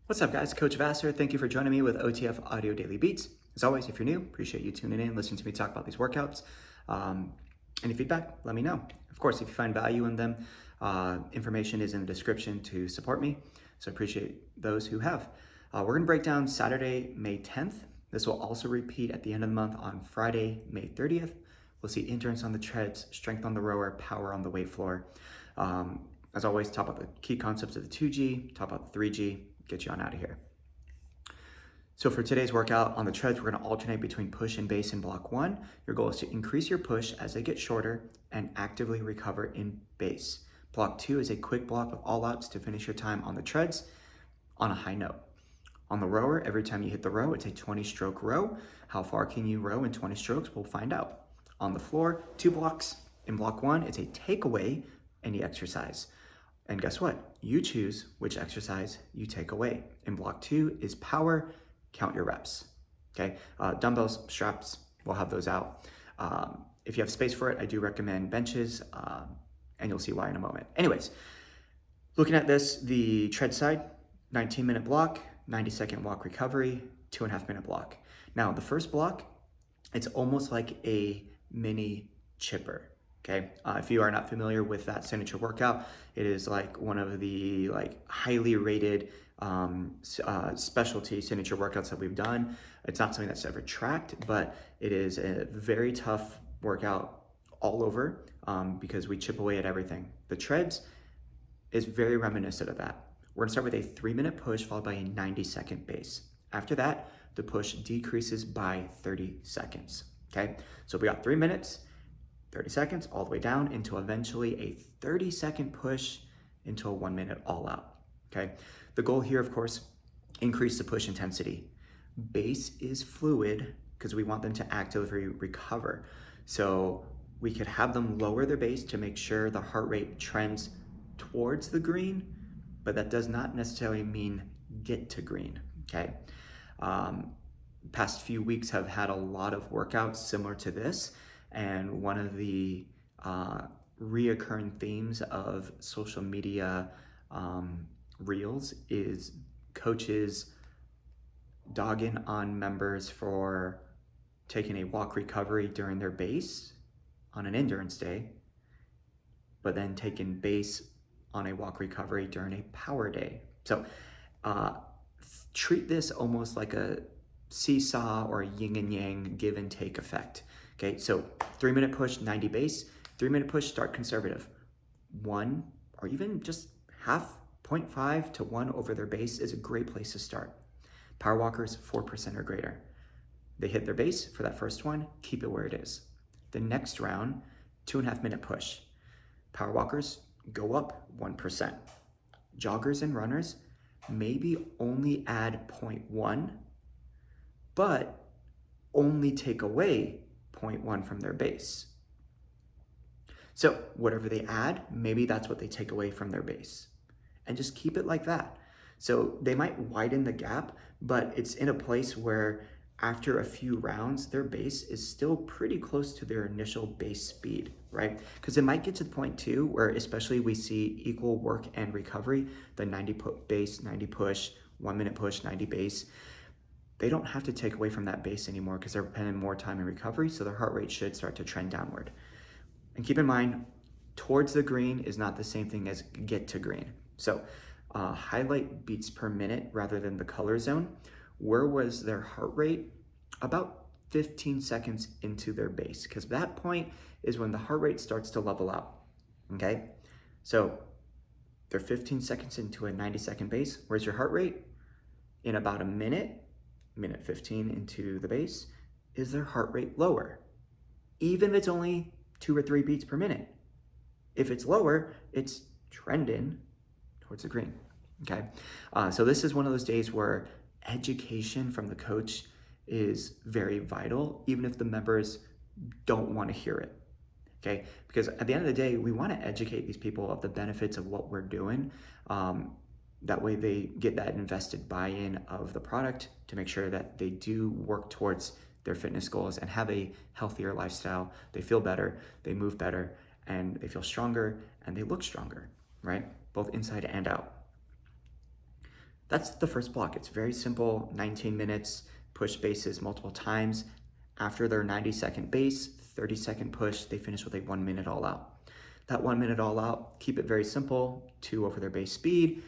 What's up, guys? Coach Vassar. Thank you for joining me with OTF Audio Daily Beats. As always, if you're new, appreciate you tuning in, listening to me talk about these workouts. Any feedback, let me know. Of course, if you find value in them, information is in the description to support me. So appreciate those who have. We're going to break down Saturday, May 10th. This will also repeat at the end of the month on Friday, May 30th. We'll see endurance on the treads, strength on the rower, power on the weight floor. As always, talk about the key concepts of the 2G, talk about the 3G, get you on out of here. So for today's workout on the treads, we're going to alternate between push and base in block 1. Your goal is to increase your push as they get shorter and actively recover in base. Block 2 is a quick block of all outs to finish your time on the treads on a high note. On the rower, every time you hit the row, it's a 20-stroke row. How far can you row in 20 strokes? We'll find out. On the floor, 2 blocks. In block 1, it's a takeaway any exercise. And guess what? You choose which exercise you take away. In block 2 is power, count your reps, okay? Dumbbells, straps, we'll have those out. If you have space for it, I do recommend benches, and you'll see why in a moment. Anyways, looking at this, the tread side, 19-minute block, 90-second walk recovery, 2.5-minute block. Now, the first block, it's almost like a mini chipper. Okay, if you are not familiar with that signature workout, it is like one of the highly rated specialty signature workouts that we've done. It's not something that's ever tracked, but it is a very tough workout all over because we chip away at everything. The treads is very reminiscent of that. We're gonna start with a 3-minute push followed by a 90-second base. After that, the push decreases by 30 seconds, okay? So we got 3 minutes, 30 seconds, all the way down into eventually a 30-second push into a 1-minute all out, okay? The goal here, of course, increase the push intensity. Base is fluid because we want them to actively recover. So we could have them lower their base to make sure the heart rate trends towards the green, but that does not necessarily mean get to green, okay? Past few weeks have had a lot of workouts similar to this, and one of the reoccurring themes of social media reels is coaches dogging on members for taking a walk recovery during their base on an endurance day, but then taking base on a walk recovery during a power day. So treat this almost like a seesaw or a yin and yang give and take effect. Okay, so 3-minute push, 90 base, 3-minute push, start conservative. 1 or even just half, 0.5 to 1 over their base is a great place to start. Power walkers, 4% or greater. They hit their base for that first one, keep it where it is. The next round, 2.5-minute push. Power walkers, go up 1%. Joggers and runners, maybe only add 0.1, but only take away 0.1 from their base. So whatever they add, maybe that's what they take away from their base. And just keep it like that. So they might widen the gap, but it's in a place where after a few rounds, their base is still pretty close to their initial base speed, right? Because it might get to the point too, where especially we see equal work and recovery, the 90 base, 90 push, 1-minute push, 90 base. They don't have to take away from that base anymore because they're spending more time in recovery, so their heart rate should start to trend downward. And keep in mind, towards the green is not the same thing as get to green. So highlight beats per minute rather than the color zone. Where was their heart rate? About 15 seconds into their base, because that point is when the heart rate starts to level out, okay? So they're 15 seconds into a 90-second base. Where's your heart rate? In about a minute 15 into the base, is their heart rate lower? Even if it's only 2 or 3 beats per minute. If it's lower, it's trending towards the green, okay? So this is one of those days where education from the coach is very vital, even if the members don't want to hear it, okay? Because at the end of the day, we want to educate these people of the benefits of what we're doing. That way they get that invested buy-in of the product to make sure that they do work towards their fitness goals and have a healthier lifestyle. They feel better, they move better, and they feel stronger, and they look stronger, right? Both inside and out. That's the first block. It's very simple, 19 minutes, push bases multiple times. After their 90-second base, 30-second push, they finish with a 1 minute all out. That 1 minute all out, keep it very simple, 2 over their base speed,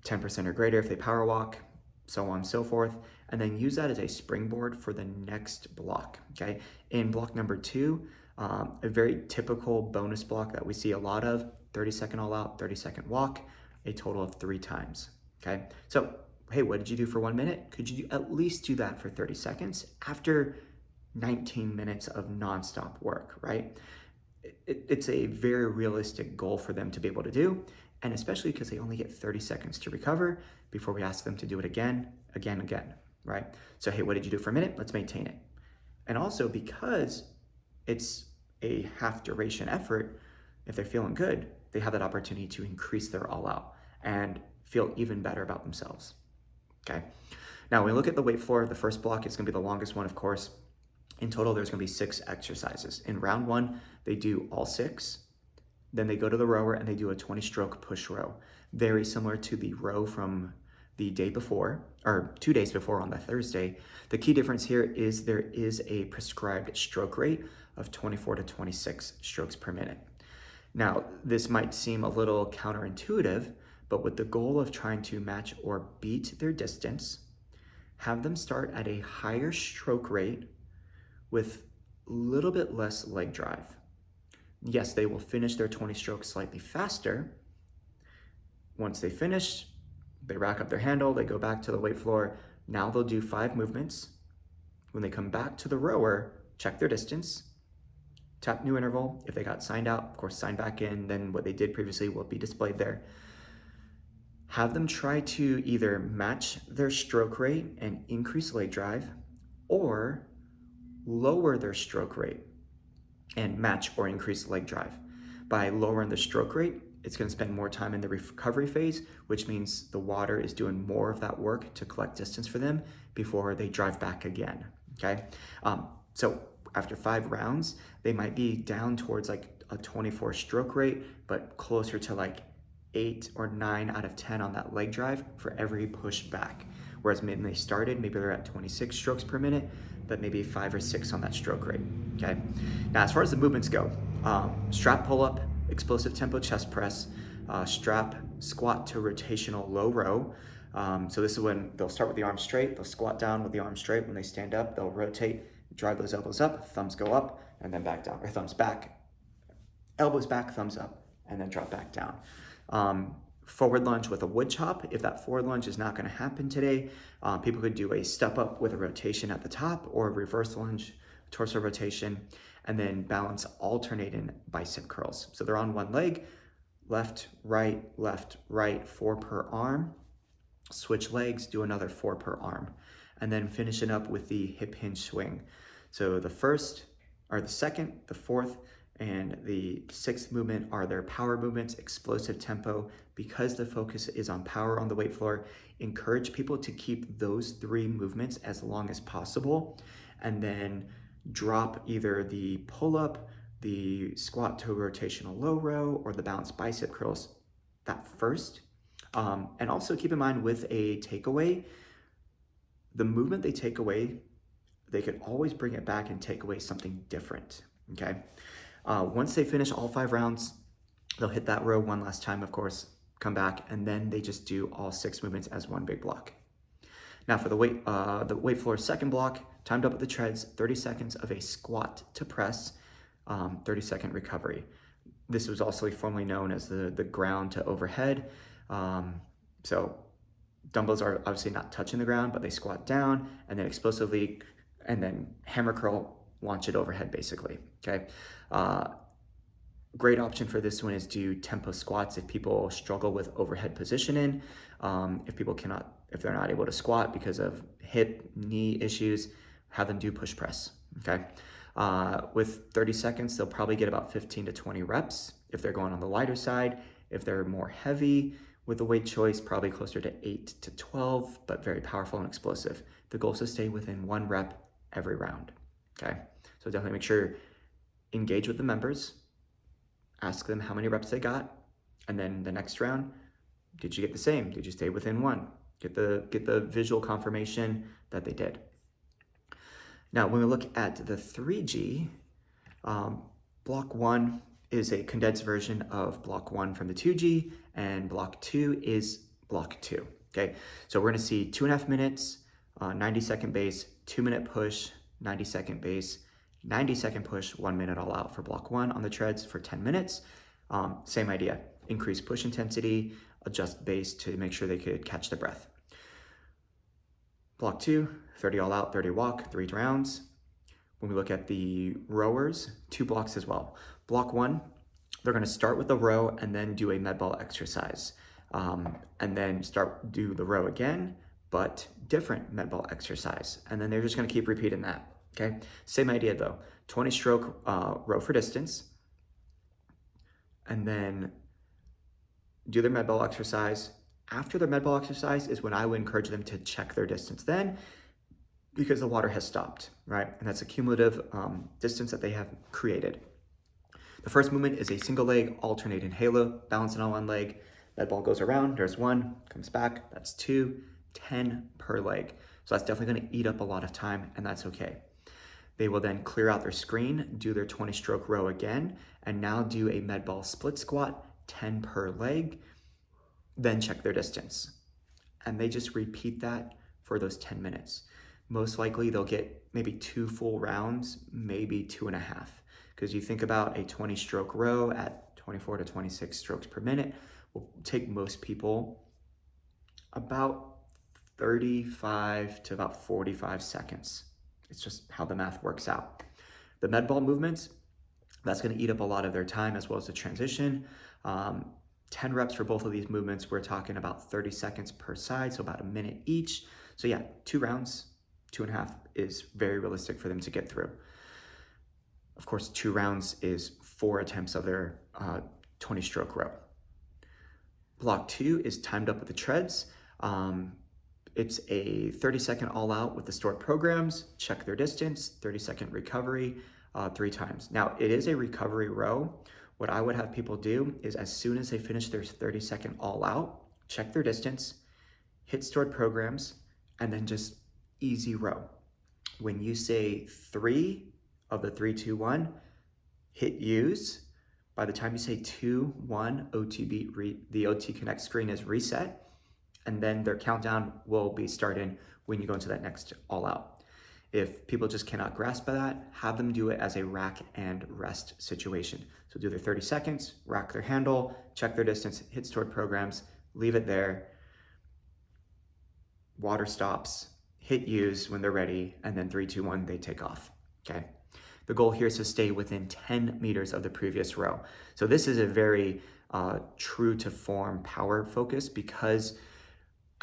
10% or greater if they power walk, so on and so forth, and then use that as a springboard for the next block, okay? In block number 2, a very typical bonus block that we see a lot of, 30-second all out, 30-second walk, a total of 3 times, okay? So, hey, what did you do for 1 minute? Could you at least do that for 30 seconds after 19 minutes of nonstop work, right? It's a very realistic goal for them to be able to do, and especially because they only get 30 seconds to recover before we ask them to do it again, right? So, hey, what did you do for a minute? Let's maintain it. And also because it's a half duration effort, if they're feeling good, they have that opportunity to increase their all out and feel even better about themselves, okay? Now, when we look at the weight floor, the first block is gonna be the longest one, of course. In total, there's gonna be 6 exercises. In round 1, they do all 6. Then they go to the rower and they do a 20-stroke push row. Very similar to the row from the day before, or 2 days before on the Thursday. The key difference here is there is a prescribed stroke rate of 24 to 26 strokes per minute. Now, this might seem a little counterintuitive, but with the goal of trying to match or beat their distance, have them start at a higher stroke rate with a little bit less leg drive. Yes, they will finish their 20 strokes slightly faster. Once they finish, they rack up their handle, they go back to the weight floor. Now they'll do 5 movements. When they come back to the rower, check their distance, tap new interval. If they got signed out, of course, sign back in, then what they did previously will be displayed there. Have them try to either match their stroke rate and increase leg drive, or lower their stroke rate and match or increase leg drive. By lowering the stroke rate, it's going to spend more time in the recovery phase, which means the water is doing more of that work to collect distance for them before they drive back again, okay? So after 5 rounds, they might be down towards like a 24 stroke rate, but closer to like 8 or 9 out of 10 on that leg drive for every push back. Whereas when they started, maybe they're at 26 strokes per minute, but maybe 5 or 6 on that stroke rate, okay? Now, as far as the movements go, strap pull-up, explosive tempo chest press, strap squat to rotational low row. So this is when they'll start with the arms straight, they'll squat down with the arms straight. When they stand up, they'll rotate, drive those elbows up, thumbs go up, and then back down, or thumbs back, elbows back, thumbs up, and then drop back down. Forward lunge with a wood chop. If that forward lunge is not going to happen today, people could do a step up with a rotation at the top, or a reverse lunge, torso rotation, and then balance alternating bicep curls. So they're on one leg, left, right, 4 per arm. Switch legs, do another 4 per arm. And then finishing up with the hip hinge swing. So the first, or the second, the fourth, and the 6th movement are their power movements, explosive tempo. Because the focus is on power on the weight floor, encourage people to keep those 3 movements as long as possible, and then drop either the pull-up, the squat to rotational low row, or the balanced bicep curls that first. And also keep in mind with a takeaway, the movement they take away, they could always bring it back and take away something different, okay? Once they finish all 5 rounds, they'll hit that row one last time, of course, come back, and then they just do all 6 movements as one big block. Now for the weight floor second block, timed up with the treads, 30 seconds of a squat to press, 30-second recovery. This was also formerly known as the ground to overhead. So dumbbells are obviously not touching the ground, but they squat down and then explosively, and then hammer curl, launch it overhead basically, okay? Great option for this one is do tempo squats if people struggle with overhead positioning. If they're not able to squat because of hip, knee issues, have them do push press, okay? With 30 seconds, they'll probably get about 15 to 20 reps if they're going on the lighter side. If they're more heavy with the weight choice, probably closer to 8 to 12, but very powerful and explosive. The goal is to stay within 1 rep every round, okay? So definitely make sure, engage with the members, ask them how many reps they got, and then the next round, did you get the same? Did you stay within 1? Get the visual confirmation that they did. Now, when we look at the 3G, block 1 is a condensed version of block 1 from the 2G, and block 2 is block 2. Okay, so we're going to see 2.5 minutes, 90-second base, 2-minute push, 90-second base, 90-second push, 1 minute all out for block 1 on the treads for 10 minutes. Same idea, increase push intensity, adjust base to make sure they could catch the breath. Block 2, 30 all out, 30 walk, 3 rounds. When we look at the rowers, 2 blocks as well. Block 1, they're going to start with the row and then do a med ball exercise. And then do the row again, but different med ball exercise. And then they're just going to keep repeating that. Okay, same idea though. 20 stroke row for distance, and then do their med ball exercise. After their med ball exercise is when I would encourage them to check their distance then, because the water has stopped, right? And that's a cumulative distance that they have created. The first movement is a single leg alternating halo, balancing on one leg. Med ball goes around, there's 1, comes back, that's 2, 10 per leg. So that's definitely gonna eat up a lot of time, and that's okay. They will then clear out their screen, do their 20 stroke row again, and now do a med ball split squat, 10 per leg, then check their distance. And they just repeat that for those 10 minutes. Most likely they'll get maybe 2 full rounds, maybe 2.5. Because you think about a 20 stroke row at 24 to 26 strokes per minute will take most people about 35 to about 45 seconds. It's just how the math works out. The med ball movements, that's going to eat up a lot of their time as well as the transition. 10 reps for both of these movements, we're talking about 30 seconds per side, so about a minute each. So yeah, 2 rounds, 2.5 is very realistic for them to get through. Of course, 2 rounds is 4 attempts of their 20 stroke row. Block 2 is timed up with the treads. It's a 30-second all out with the stored programs, check their distance, 30-second recovery 3 times. Now, it is a recovery row. What I would have people do is as soon as they finish their 30-second all out, check their distance, hit stored programs, and then just easy row. When you say 3 of the 3, 2, 1, hit use. By the time you say 2, 1, the OT Connect screen is reset, and then their countdown will be starting when you go into that next all out. If people just cannot grasp that, have them do it as a rack and rest situation. So do their 30 seconds, rack their handle, check their distance, hit stored programs, leave it there, water stops, hit use when they're ready, and then 3, 2, 1, they take off, okay? The goal here is to stay within 10 meters of the previous row. So this is a very true to form power focus because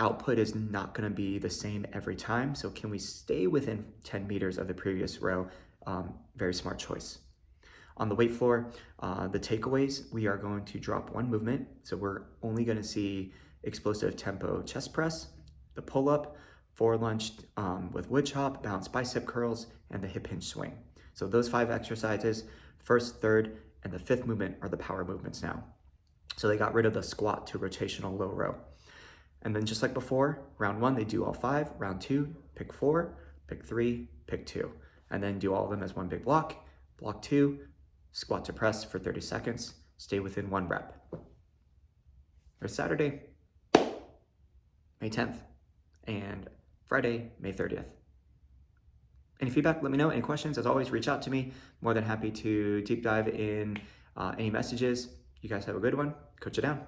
output is not going to be the same every time. So can we stay within 10 meters of the previous row? Very smart choice. On the weight floor, the takeaways, we are going to drop 1 movement. So we're only going to see explosive tempo chest press, the pull-up, forward lunge with wood chop, balanced bicep curls, and the hip hinge swing. So those 5 exercises, first, third, and the 5th movement are the power movements now. So they got rid of the squat to rotational low row. And then just like before, round 1, they do all 5. Round 2, pick 4, pick 3, pick 2. And then do all of them as 1 big block. Block 2, squat to press for 30 seconds. Stay within 1 rep. There's Saturday, May 10th, and Friday, May 30th. Any feedback, let me know. Any questions, as always, reach out to me. More than happy to deep dive in any messages. You guys have a good one. Coach it down.